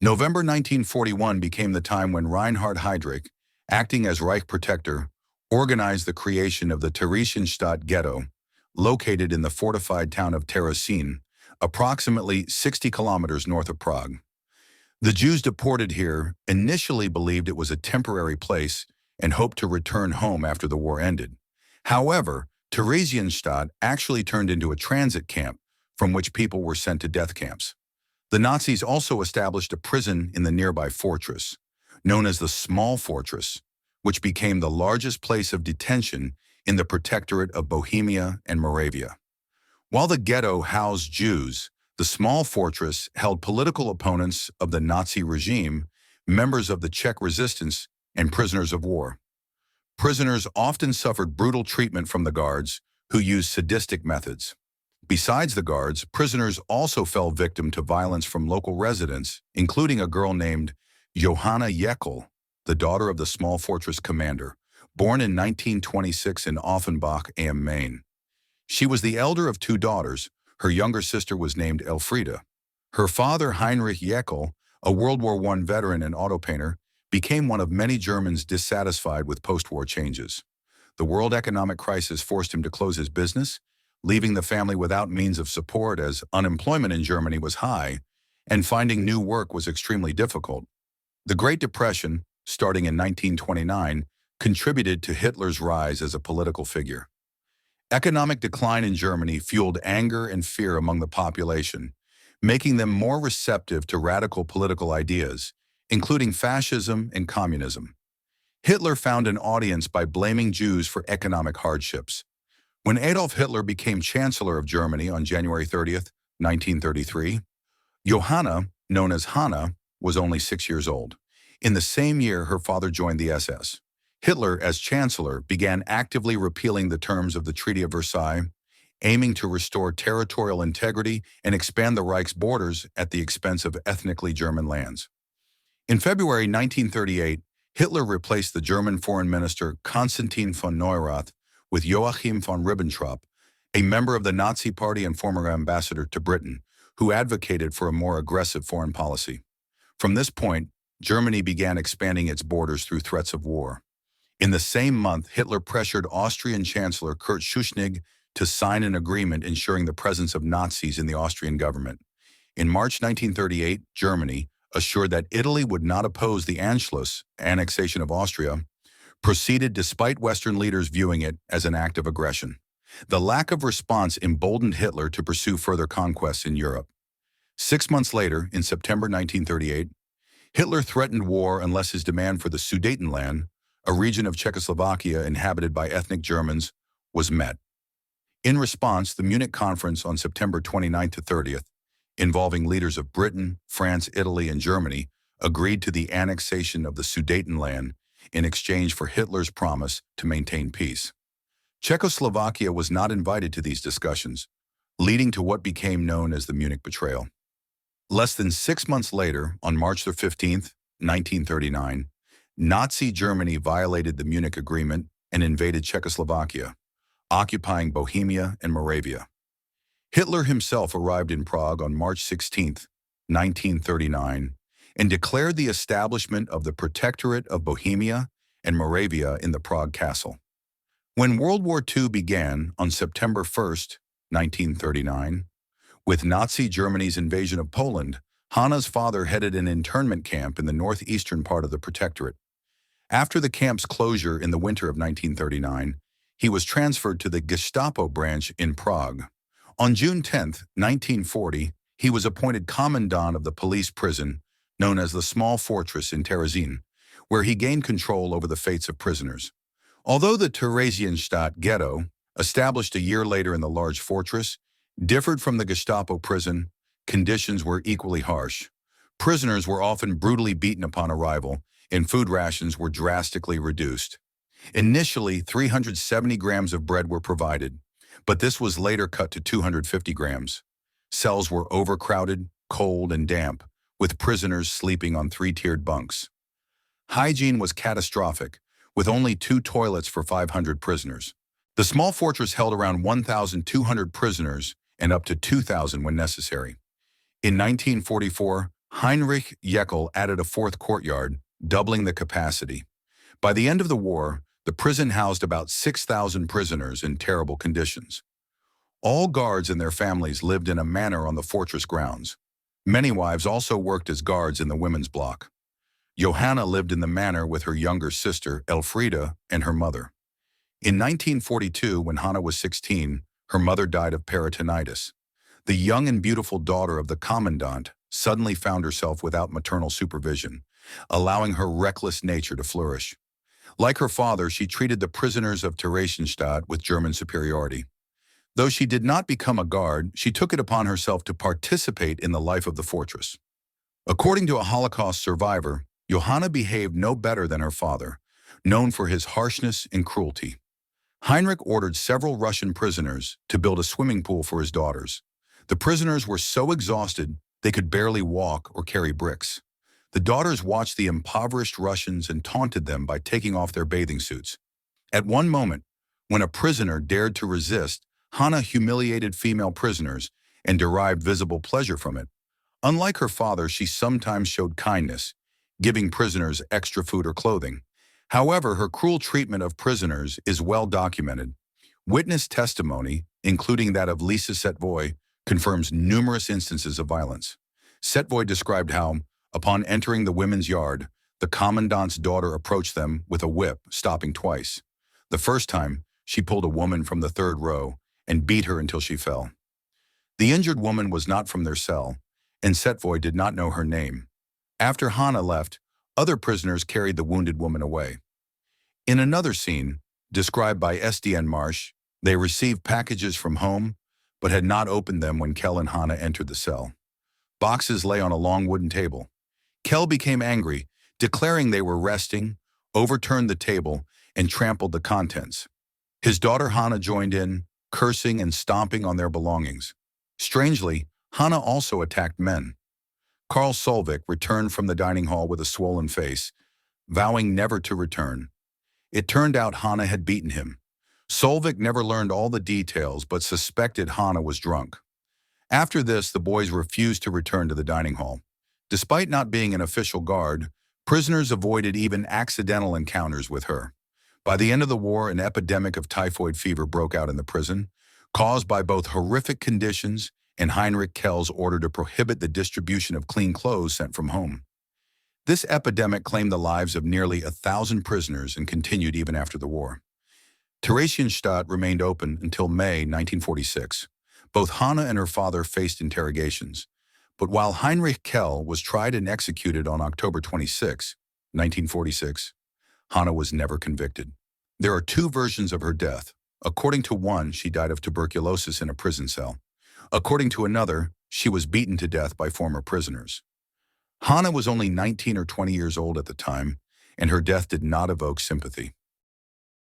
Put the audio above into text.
November 1941 became the time when Reinhard Heydrich, acting as Reich Protector, organized the creation of the Theresienstadt Ghetto, located in the fortified town of Terezin, approximately 60 kilometers north of Prague. The Jews deported here initially believed it was a temporary place and hoped to return home after the war ended. However, Theresienstadt actually turned into a transit camp from which people were sent to death camps. The Nazis also established a prison in the nearby fortress, known as the Small Fortress, which became the largest place of detention in the Protectorate of Bohemia and Moravia. While the ghetto housed Jews, the Small Fortress held political opponents of the Nazi regime, members of the Czech resistance, and prisoners of war. Prisoners often suffered brutal treatment from the guards, who used sadistic methods. Besides the guards, prisoners also fell victim to violence from local residents, including a girl named Johanna Jäckel, the daughter of the Small Fortress commander, born in 1926 in Offenbach am Main. She was the elder of two daughters. Her younger sister was named Elfriede. Her father, Heinrich Jäckel, a World War I veteran and auto painter, became one of many Germans dissatisfied with post-war changes. The world economic crisis forced him to close his business, leaving the family without means of support as unemployment in Germany was high and finding new work was extremely difficult. The Great Depression, starting in 1929, contributed to Hitler's rise as a political figure. Economic decline in Germany fueled anger and fear among the population, making them more receptive to radical political ideas, including fascism and communism. Hitler found an audience by blaming Jews for economic hardships. When Adolf Hitler became Chancellor of Germany on January 30th, 1933, Johanna, known as Hana, was only 6 years old. In the same year, her father joined the SS. Hitler, as Chancellor, began actively repealing the terms of the Treaty of Versailles, aiming to restore territorial integrity and expand the Reich's borders at the expense of ethnically German lands. In February 1938, Hitler replaced the German Foreign Minister Konstantin von Neurath with Joachim von Ribbentrop, a member of the Nazi Party and former ambassador to Britain, who advocated for a more aggressive foreign policy. From this point, Germany began expanding its borders through threats of war. In the same month, Hitler pressured Austrian Chancellor Kurt Schuschnigg to sign an agreement ensuring the presence of Nazis in the Austrian government. In March 1938, Germany, assured that Italy would not oppose the Anschluss, annexation of Austria, proceeded despite Western leaders viewing it as an act of aggression. The lack of response emboldened Hitler to pursue further conquests in Europe. 6 months later, in September 1938, Hitler threatened war unless his demand for the Sudetenland, a region of Czechoslovakia inhabited by ethnic Germans, was met. In response, the Munich Conference on September 29th to 30th, involving leaders of Britain, France, Italy, and Germany, agreed to the annexation of the Sudetenland in exchange for Hitler's promise to maintain peace. Czechoslovakia was not invited to these discussions, leading to what became known as the Munich Betrayal. Less than 6 months later, on March 15th, 1939, Nazi Germany violated the Munich Agreement and invaded Czechoslovakia, occupying Bohemia and Moravia. Hitler himself arrived in Prague on March 16, 1939, and declared the establishment of the Protectorate of Bohemia and Moravia in the Prague castle. When World War II began on September 1, 1939, with Nazi Germany's invasion of Poland, Hana's father headed an internment camp in the northeastern part of the Protectorate. After the camp's closure in the winter of 1939, he was transferred to the Gestapo branch in Prague. On June 10, 1940, he was appointed commandant of the police prison known as the Small Fortress in Terezin, where he gained control over the fates of prisoners. Although the Theresienstadt Ghetto, established a year later in the large fortress, differed from the Gestapo prison, conditions were equally harsh. Prisoners were often brutally beaten upon arrival, and food rations were drastically reduced. Initially, 370 grams of bread were provided, but this was later cut to 250 grams. Cells were overcrowded, cold, and damp, with prisoners sleeping on 3-tiered bunks. Hygiene was catastrophic, with only 2 toilets for 500 prisoners. The small fortress held around 1,200 prisoners and up to 2,000 when necessary. In 1944, Heinrich Jäckel added a fourth courtyard, doubling the capacity. By the end of the war, the prison housed about 6,000 prisoners in terrible conditions. All guards and their families lived in a manor on the fortress grounds. Many wives also worked as guards in the women's block. Johanna lived in the manor with her younger sister, Elfriede, and her mother. In 1942, when Hana was 16, her mother died of peritonitis. The young and beautiful daughter of the commandant suddenly found herself without maternal supervision, allowing her reckless nature to flourish. Like her father, she treated the prisoners of Theresienstadt with German superiority. Though she did not become a guard, she took it upon herself to participate in the life of the fortress. According to a Holocaust survivor, Johanna behaved no better than her father, known for his harshness and cruelty. Heinrich ordered several Russian prisoners to build a swimming pool for his daughters. The prisoners were so exhausted they could barely walk or carry bricks. The daughters watched the impoverished Russians and taunted them by taking off their bathing suits. At one moment, when a prisoner dared to resist, Hana humiliated female prisoners and derived visible pleasure from it. Unlike her father, she sometimes showed kindness, giving prisoners extra food or clothing. However, her cruel treatment of prisoners is well documented. Witness testimony, including that of Lisa Setvoy, confirms numerous instances of violence. Setvoy described how, upon entering the women's yard, the commandant's daughter approached them with a whip, stopping twice. The first time, she pulled a woman from the third row and beat her until she fell. The injured woman was not from their cell, and Setvoy did not know her name. After Hana left, other prisoners carried the wounded woman away. In another scene, described by SDN Marsh, they received packages from home, but had not opened them when Kell and Hana entered the cell. Boxes lay on a long wooden table. Kell became angry, declaring they were resting, overturned the table, and trampled the contents. His daughter Hana joined in, cursing and stomping on their belongings. Strangely, Hana also attacked men. Karl Solvik returned from the dining hall with a swollen face, vowing never to return. It turned out Hana had beaten him. Solvik never learned all the details but suspected Hana was drunk. After this, the boys refused to return to the dining hall. Despite not being an official guard, prisoners avoided even accidental encounters with her. By the end of the war, an epidemic of typhoid fever broke out in the prison, caused by both horrific conditions and Heinrich Kell's order to prohibit the distribution of clean clothes sent from home. This epidemic claimed the lives of nearly 1,000 prisoners and continued even after the war. Theresienstadt remained open until May 1946. Both Hana and her father faced interrogations, but while Heinrich Jäckel was tried and executed on October 26, 1946, Hana was never convicted. There are two versions of her death. According to one, she died of tuberculosis in a prison cell. According to another, she was beaten to death by former prisoners. Hana was only 19 or 20 years old at the time, and her death did not evoke sympathy.